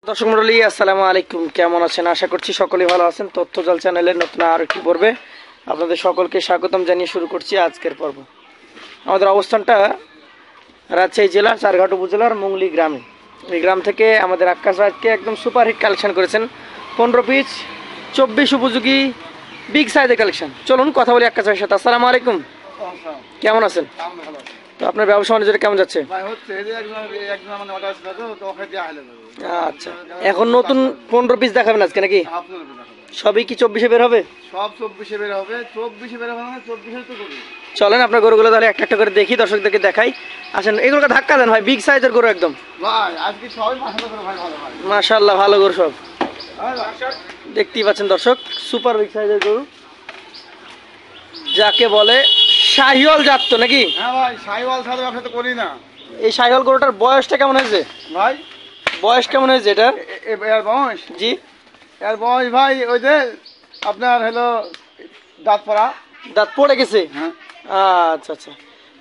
দর্শক মণ্ডলী আসসালামু আলাইকুম, কেমন আছেন? আশা করছি সকলেই ভালো আছেন। তথ্যজাল চ্যানেলের নতুন আর একটি পর্বে আপনাদের সকলকে স্বাগতম জানিয়ে শুরু করছি আজকের পর্ব। আমাদের অবস্থানটা রাজশাহী জেলার চারঘাট উপজেলার মুংলি গ্রামে। এই গ্রাম থেকে আমাদের আক্কাস ভাইকে একদম সুপারহিট কালেকশন করেছেন 15 পিস 24 উপযোগী বিগ সাইজের কালেকশন। চলুন কথা বলি আক্কাস ভাইয়ের সাথে। আসসালামু আলাইকুম, কেমন আছেন? তো আপনার ব্যবসা বাণিজ্য কেমন যাচ্ছে? আচ্ছা, এখন নতুন 15 পিস দেখাবেন আজকে নাকি? সবই কি 24-এ বের হবে? সব 24-এ বের হবে। 24-এ বের হবে মানে 24-এ তো গরু। চলেন আপনার গরুগুলো তাহলে একটা একটা করে দেখি, দর্শকদেরকে দেখাই। আসেন, এগুলোকে ধাক্কা দেন ভাই, বিগ সাইজের গরু একদম। ভাই আজকে সবাই মাশাআল্লাহ করে ভাই ভালো ভাই। মাশাআল্লাহ, ভালো গরু সব। দেখতেই পাচ্ছেন দর্শক, সুপার বিগ সাইজের গরু, যাকে বলে শাহিওয়াল জাত তো নাকি? হ্যাঁ ভাই, শাহিওয়াল ছাড়া ব্যবসা তো করি না। এই শাহিওয়াল গরুটার বয়সটা কেমন হয়েছে ভাই? বয়স কেমন হয়েছে এটা? এর বয়স? জি, এর বয়স ভাই ওই যে আপনার হলো দাঁত পড়া। দাঁত পড়ে গেছে? হ্যাঁ। আচ্ছা আচ্ছা,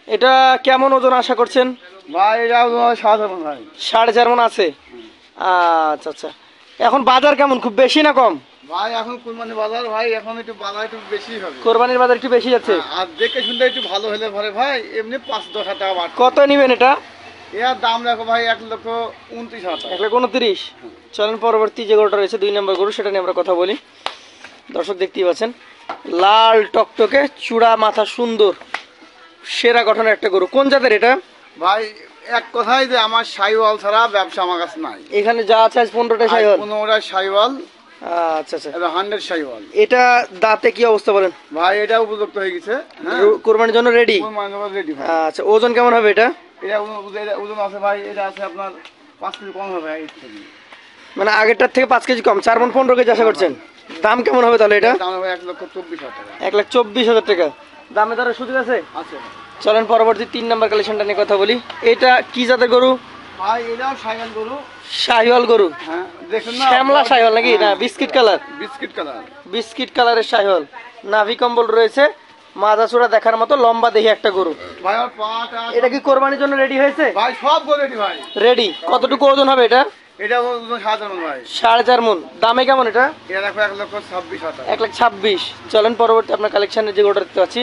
এটা কেমন ওজন আশা করছেন? ভাই এটা 7 মণ ভাই। 4.5 মণ আছে? আচ্ছা আচ্ছা, এখন বাজার কেমন, খুব বেশি না কম? ভাই এখন কুরবানি বাজার ভাই, এখন একটু বাজার একটু বেশি হবে। কোরবানির বাজার একটু বেশি যাচ্ছে? আর দেখে শুনতে একটু ভালো হলে পরে ভাই এমনি 5-10 হাজার টাকা বাড়বে। কত নেবেন এটা? এর দাম রাখো ভাই 1,29,000 টাকা। 1,29,000। চলেন পরবর্তী যে গরুটা রয়েছে 2 নম্বর গরু, সেটা নিয়ে আমরা কথা বলি। দর্শক দেখতেই পাচ্ছেন, লাল টকটকে, চূড়া মাথা সুন্দর, সেরা গঠনের একটা গরু। কোন জাতের এটা ভাই এক কথাই যে আমার শাহিওয়াল ছাড়া ব্যবসা আমার কাছে নাই। এখানে যা আছে আজ 15টা শাহিওয়াল। 15টা শাহিওয়াল। আচ্ছা আচ্ছা, এটা 100 শাহিওয়াল। এটা দাঁতে কি অবস্থা বলেন? ভাই এটা উপযুক্ত হয়ে গেছে, হ্যাঁ, কোরবানির জন্য রেডি। রেডি ভাই। আচ্ছা, ওজন কেমন হবে এটা? এটা ওজন আছে ভাই, এটা আছে আপনার 5 কেজি কম হবে ভাই। মানে আগেরটার থেকে 5 কেজি কম, 4 মণ 15 কেজি আশা করছেন। দাম কেমন হবে তাহলে এটা? দাম হবে 1,24,000 টাকা। 1,24,000 টাকা। দামে দরে সুযোগ আছে? আছে। চলেন পরবর্তী 3 নম্বর কালেকশনটা নিয়ে কথা বলি। এটা কি জাতের গরু? ভাই এটাও শাহিওয়াল গরু। শাহিওয়াল গরু? হ্যাঁ, দেখুন না, শ্যামলা শাহিওয়াল নাকি? না biscuit colour? Biscuit colour. Biscuit কালারের শাহিওয়াল, নাভি কম্বল রয়েছে, মাজা চূড়া দেখার মতো লম্বা দেখি একটা গরু। ভাই আর পাটা। এটা কি কোরবানির জন্য রেডি হয়েছে? ভাই সব গরু রেডি ভাই। রেডি। কতটুকু ওজন হবে এটা? এটা ওজন 7 মণ ভাই। 4.5 মণ। দামে কেমন এটা? এটা রাখো 1,26,000 টাকা। 1,26,000। চলেন পরবর্তী আপনার কালেকশনের যে গরুটা দেখতে পাচ্ছি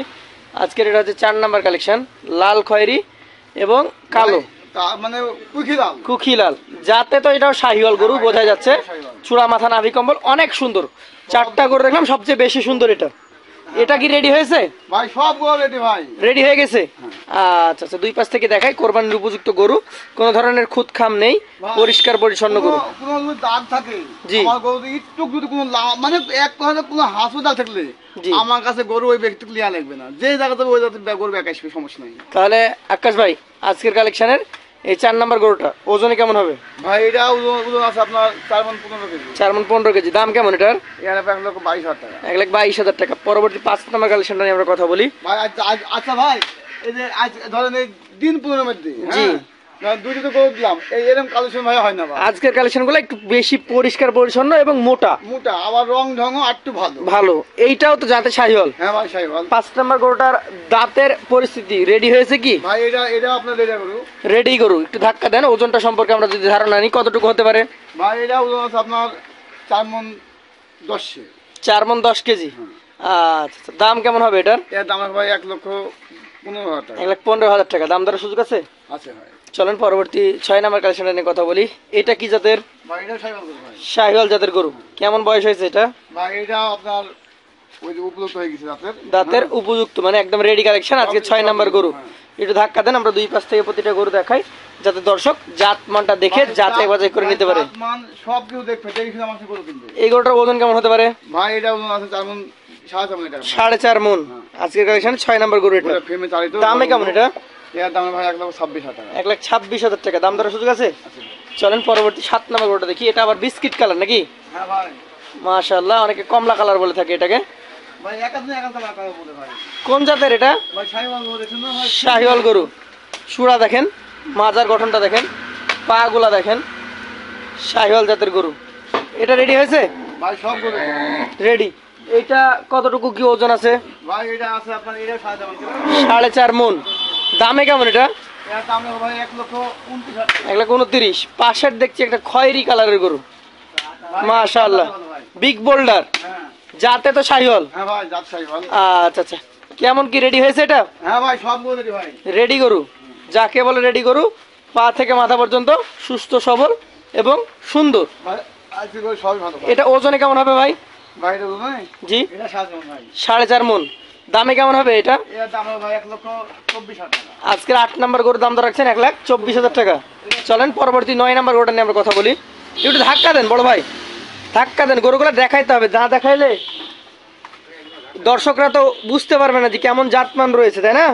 আজকের, এটা হচ্ছে 4 নাম্বার কালেকশন, লাল খয়েরি এবং কালো, মানে কুখি লাল। কুখি লাল যাতে, তো এটাও শাহিওয়াল গরু বোঝা যাচ্ছে। চূড়া মাথা নাভি কম্বল অনেক সুন্দর। 4টা গরু দেখলাম, সবচেয়ে বেশি সুন্দর এটা। এটা কি রেডি হয়েছে? ভাই সব গরু রেডি ভাই। রেডি হয়ে গেছে? আচ্ছা আচ্ছা, 2 পাশ থেকে দেখাই। কোরবানির উপযুক্ত গরু, কোনো ধরনের খুদ খাম নেই, পরিষ্কার পরিচ্ছন্ন গরু। কোনো যদি দাগ থাকে, জি, আমার গরু একটু যদি কোনো মানে এক কথাতে কোনো হাসপাতাল থাকলে আমার কাছে গরু ওই ব্যক্তি লিয়া লাগবে না, যে জায়গাতে ওই জায়গাতে গরু ব্যাক আসবে, সমস্যা নাই। তাহলে আকাশ ভাই, আজকের কালেকশনের এই 4 নাম্বার গরুটা ওজনে কেমন হবে? ভাই এটা ওজন আছে আপনার 4 মণ 15 কেজি। 4 মণ 15 কেজি। দাম কেমন এটার? এর 1,22,000 টাকা। 1,22,000 টাকা। পরবর্তী 5 নাম্বার কালেকশনটা নিয়ে আমরা কথা বলি। ভাই আচ্ছা ভাই, এই যে আজ ধরেন এই দিন 15 মধ্যে, জি, দুটো তো গরু দিলাম, এরকম কালেকশন ভাই হয় না ভাই। আজকের কালেকশনগুলো একটু বেশি পরিষ্কার পরিচ্ছন্ন এবং মোটা মোটা, আবার রং ঢংও একটু ভালো। ভালো। এইটাও তো জাতে শাহিওয়াল? হ্যাঁ ভাই শাহিওয়াল। 5 নাম্বার গরুটার দাঁতের পরিস্থিতি রেডি হয়েছে কি? ভাই এটা আপনার রেডি গরু। রেডি গরু। একটু ধাক্কা দেন, ওজনটা সম্পর্কে আমরা যদি ধারণা নিই, কতটুকু হতে পারে? ভাই এটা ওজন আছে আপনার 4 মণ 10। 4 মণ 10 কেজি। আচ্ছা, দাম কেমন হবে এটার? এর দাম ভাই 1,15,000 টাকা। 1,15,000 টাকা। দাম দরের সুযোগ আছে? আছে ভাই। চলেন পরবর্তী 6 নাম্বার কালেকশনটা নিয়ে কথা বলি। এটা কি জাতের? ভাই এটা শাহিওয়াল গরু ভাই। শাহিওয়াল জাতের গরু। কেমন বয়স হয়েছে এটা? ভাই এটা আপনার ওই যে উপযুক্ত হয়ে গেছে দাঁতের উপযুক্ত, মানে একদম রেডি কালেকশন। আজকে 6 নাম্বার গরু। একটু ধাক্কা দেন, আমরা 2 পাশ থেকে প্রতিটা গরু দেখাই, যাতে দর্শক জাত মানটা দেখে যাচাই বাছাই করে নিতে পারে। মান সব কিছু দেখবে, দেখে আমার কাছে গরু কিনবে। এই গরুটার ওজন কেমন হতে পারে? ভাই এটা ওজন আছে 4 মণ 7 মণ। এটা 4.5 মণ। আজকের কালেকশন 6 নাম্বার গরু এটা। ফেমে চালিত। দামে কেমন এটা? এর দাম ভাই 1,26,000 টাকা। 1,26,000 টাকা। দাম দরের সুযোগ আছে? চলেন পরবর্তী 7 নাম্বার গরুটা দেখি। এটা আবার বিস্কিট কালার নাকি? হ্যাঁ ভাই। মাশাআল্লাহ, অনেকে কমলা কালার বলে থাকে এটাকে। ভাই একান্ত কালার বলে ভাই। কোন জাতের এটা? ভাই শাহিওয়াল গরু দেখুন না ভাই। শাহিওয়াল গরু। চূড়া দেখেন, মাজার গঠনটা দেখেন, পা গুলা দেখেন, শাহিওয়াল জাতের গরু। এটা রেডি হয়েছে? ভাই সব গরু রেডি। এটা কতটুকু কি ওজন আছে? ভাই এটা আছে আপনার, এটা 4.5 মণ। 4.5 মণ। দামে কেমন এটা? এর দাম রাখবো ভাই 1,29,000 টাকা। 1,29,000। পাশের দেখছি একটা খয়েরি কালারের গরু, মাশাআল্লাহ, বিগ বোল্ডার, হ্যাঁ যাতে তো শাহিওয়াল। হ্যাঁ ভাই জাত শাহিওয়াল। আচ্ছা আচ্ছা, কেমন কি রেডি হয়েছে এটা? হ্যাঁ ভাই সব বলে ভাই রেডি গরু, যাকে বলে রেডি গরু, পা থেকে মাথা পর্যন্ত সুস্থ সবল এবং সুন্দর। ভাই আজকে করে সবই ভালো ভাই। এটা ওজনে কেমন হবে ভাই? ভাই এটা নয়, জি, এটা 7 মণ ভাই। 4.5 মন। দামে কেমন হবে এটা? এর দাম রাখবো ভাই 1,24,000 টাকা। আজকের 8 নম্বর গরুর দাম তো রাখছেন 1,24,000 টাকা। চলেন পরবর্তী 9 নম্বর গরুটা নিয়ে আমরা কথা বলি। একটু ধাক্কা দেন বড় ভাই, ধাক্কা দেন, গরুগুলো দেখাইতে হবে, না দেখাইলে দর্শকরা তো বুঝতে পারবে না যে কেমন জাতমান রয়েছে, তাই না?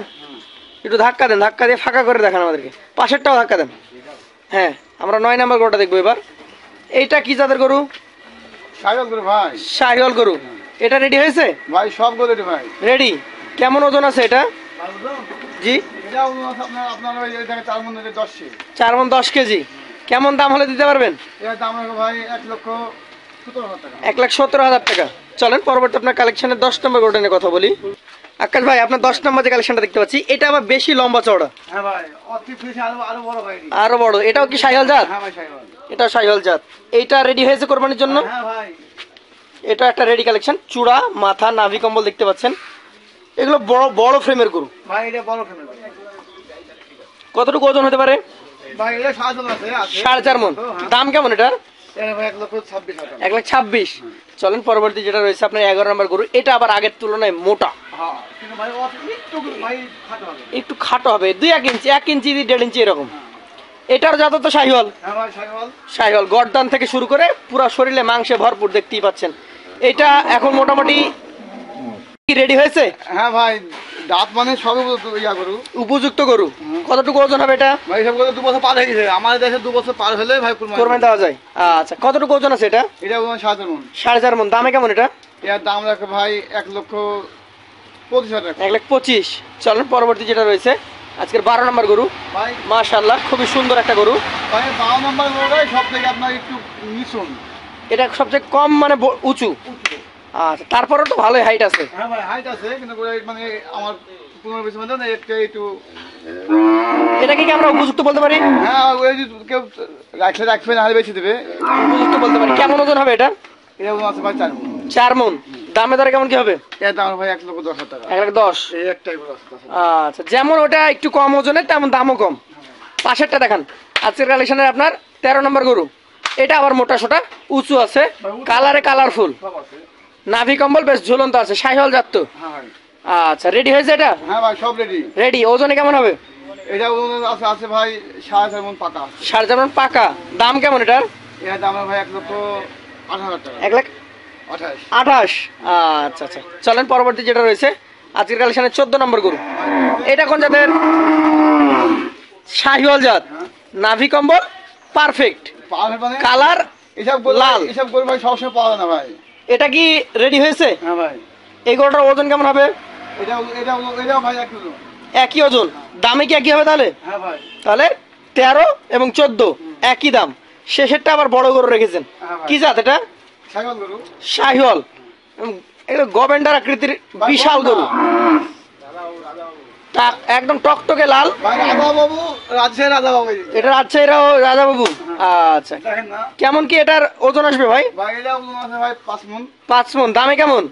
একটু ধাক্কা দেন, ধাক্কা দিয়ে ফাঁকা করে দেখান আমাদেরকে, পাশেরটাও ধাক্কা দেন। হ্যাঁ, আমরা 9 নম্বর গরুটা দেখবো এবার। এইটা কি জাতের গরু? শাহিওয়াল করে ভাই। শাহিওয়াল গরু। এটা রেডি হয়েছে? ভাই সব বলে ভাই। রেডি। কেমন ওজন আছে এটা? ভালো তো? জি, এটা আপনার ওই এটাকে 4 মণ 10 কেজি। 4 মণ 10 কেজি। কেমন দাম হলে দিতে পারবেন? এর দাম রাখবো ভাই 1,17,000 টাকা। 1,17,000 টাকা। চলেন পরবর্তী আপনার কালেকশনের 10 নম্বর গরুটা নিয়ে কথা বলি। আকাশ ভাই, আপনার 10 নম্বর যে কালেকশনটা দেখতে পাচ্ছি, এটা আবার বেশি লম্বা চওড়া, হ্যাঁ ভাই অতি ফ্রেশ, আরো বড় ভাই। আরো বড়। এটাও কি শাহিওয়াল জাত? হ্যাঁ ভাই শাহিওয়াল। এটা শাহিওয়াল জাত। এইটা রেডি হয়েছে কোরবানির জন্য। হ্যাঁ ভাই এটা একটা রেডি কালেকশন। চূড়া, মাথা, নাভি কম্বল দেখতে পাচ্ছেন। এগুলো বড় বড় ফ্রেমের গরু। ভাই এটা বড় ফ্যামিলি। কতটুকু ওজন হতে পারে? ভাই এটা 7 মণ আছে। 4.5 মণ। দাম কেমন এটার? এর ভাই 1,26,000 টাকা। 1,26,000। চলেন পরবর্তী যেটা রয়েছে আপনার 11 নম্বর গরু। এটা আবার আগের তুলনায় মোটা, হ্যাঁ কিন্তু ভাই একটু ভাই খাটো হবে। একটু খাটো হবে, 2-1 ইঞ্চি, 1 ইঞ্চি 1.5 ইঞ্চি এরকম। এটার জাত তো শাহিওয়াল। হ্যাঁ ভাই শাহিওয়াল। শাহিওয়াল গর্দান থেকে শুরু করে পুরো শরীরে মাংসে ভরপুর, দেখতেই পাচ্ছেন। এটা এখন মোটামুটি রেডি হয়েছে। হ্যাঁ ভাই দাঁত মানে সবই ইয়া গরু, উপযুক্ত গরু। কতটুকু ওজন হবে এটা? ভাই সব গরু 2 বছর পার হয়ে গেছে। আমাদের দেশে 2 বছর পার হলে ভাই কোরবানি দেওয়া যায়। আচ্ছা, কতটুকু ওজন আছে এটা? এটা 7 মণ। 4.5 মণ। দামে কেমন এটা? এর দাম রাখে ভাই 1,25,000 টাকা। 1,25,000। চলেন পরবর্তী যেটা রয়েছে আজকের 12 নম্বর গরু। ভাই মাশাআল্লাহ, খুবই সুন্দর একটা গরু। ভাই 12 নম্বর গরুটাই সব থেকে আপনার একটু মিশ্রণ। এটা সবচেয়ে কম মানে উঁচু। আচ্ছা, তারপরেও তো ভালোই হাইট আছে। হ্যাঁ ভাই হাইট আছে কিন্তু মানে আমার 15-20 মধ্যে না একটু এটাকে কি আমরা উপযুক্ত বলতে পারি? হ্যাঁ ওই যে কেউ রাখবে না হলে বেশি দেবে। উপযুক্ত বলতে পারি। কেমন ওজন হবে এটা? এটা আছে ভাই 4 মণ। 4 মণ। দামে দরে কেমন কি হবে? এর দাম ভাই 1,10,000 টাকা। 1,10,000। এই একটাই গরু আছে। আচ্ছা, যেমন ওটা একটু কম ওজনের তেমন দামও কম। পাশেরটা দেখান। আজকের কালেকশনের আপনার 13 নম্বর গরু। এটা আবার মোটা সোটা, উঁচু আছে, কালারে কালারফুল, সব আছে। নাভি কম্বল বেশ ঝুলন্ত আছে, শাহিওয়াল জাত তো। হ্যাঁ ভাই। আচ্ছা, রেডি হয়েছে এটা? হ্যাঁ ভাই সব রেডি। রেডি। ওজনে কেমন হবে? এটা আছে আছে ভাই 4.5 মণ পাকা। 4.5 মণ পাকা। দাম কেমন এটার? এর দাম ভাই 1,18,000 টাকা। 1,28,000। 28। আচ্ছা আচ্ছা, চলেন পরবর্তী যেটা রয়েছে আজকের কালেকশনের 14 নম্বর গরু। এটা কোন জাতের? শাহিওয়াল জাত। নাভি কম্বল পারফেক্ট, মানে কালার এসব গরু লাল। এসব গরু ভাই সবসময় পাওয়া যায় না ভাই। এটা কি রেডি হয়েছে? হ্যাঁ ভাই। এই গরুটার ওজন কেমন হবে? এটাও ভাই 1 কিলো। একই ওজন। দামে কি একই হবে তাহলে? হ্যাঁ ভাই। তাহলে 13 এবং 14 একই দাম। শেষেরটা আবার বড় গরু রেখেছেন। হ্যাঁ ভাই। কি জাত এটা? শাহিওয়াল গরু। শাহিওয়াল। এটা গভেন্ডার আকৃতির বিশাল গরু। একদম টকটকে লাল। ভাই রাজা বাবু, রাজশাহী রাজা বাবু। এটা রাজশাহীরাও রাজা বাবু। আচ্ছা, দেখেন না কেমন কি এটার ওজন আসবে ভাই? ভাই, এটা আছে ভাই 5 মণ। 5 মণ। দামে কেমন?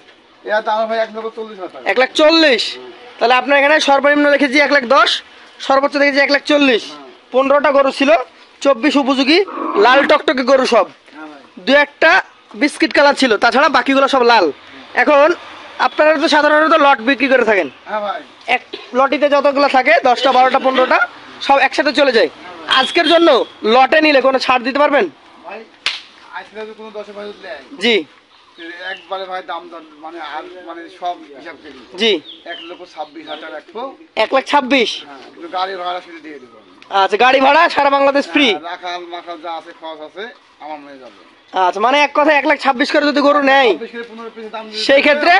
এর দাম ভাই 1,40,000 টাকা। 1,40,000। তাহলে আপনার এখানে সর্বনিম্ন দেখেছি 1,10,000, সর্বোচ্চ দেখেছি 1,40,000। 15টা গরু ছিল, 24 উপযোগী লাল টকটকে গরু সব। হ্যাঁ ভাই। 2-1টা বিস্কিট কালার ছিল, তাছাড়া বাকিগুলো সব লাল। এখন আপনারা তো সাধারণত লট বিক্রি করে থাকেন। হ্যাঁ ভাই। এক লটিতে যতগুলো থাকে 10টা 12টা 15টা সব একসাথে চলে যায়। আজকের জন্য লটে নিলে কোনো ছাড় দিতে পারবেন? ভাই আজকে যদি কোনো 10 ভাই দেয় জি একবারে ভাই দাম মানে আর মানে সব হিসাব করি জি। 1,26,000 টাকা রাখবো। 1,26,000। হ্যাঁ কিন্তু গাড়ি ভাড়া শুধু দিয়ে দেবো। আচ্ছা, গাড়ি ভাড়া সারা বাংলাদেশ ফ্রি। রাখাল মাখাল যা আছে খরচ আছে আমার মনে যাবে। আচ্ছা, মানে এক কথা 1,26,000 করে যদি গরু নেয় 15 পিস দাম দিয়ে সেই ক্ষেত্রে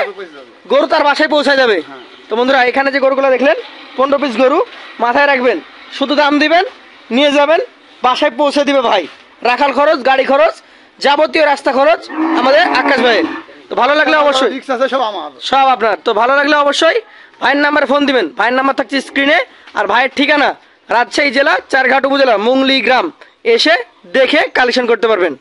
গরু তার বাসায় পৌঁছায় যাবে। হ্যাঁ। তো বন্ধুরা, এখানে যে গরুগুলো দেখলেন 15 পিস গরু, মাথায় রাখবেন শুধু দাম দিবেন, নিয়ে যাবেন, বাসায় পৌঁছে দিবে ভাই। রাখাল খরচ, গাড়ি খরচ, যাবতীয় রাস্তা খরচ আমাদের আকাশ ভাইয়ের। তো ভালো লাগলে অবশ্যই রিক্স আছে সব আমার। সব আপনার। তো ভালো লাগলে অবশ্যই ভাইয়ের নাম্বারে ফোন দিবেন। ভাইয়ের নাম্বার থাকছে স্ক্রিনে, আর ভাইয়ের ঠিকানা রাজশাহী জেলা চারঘাট উপজেলা মুংলি গ্রাম এসে দেখে কালেকশন করতে পারবেন।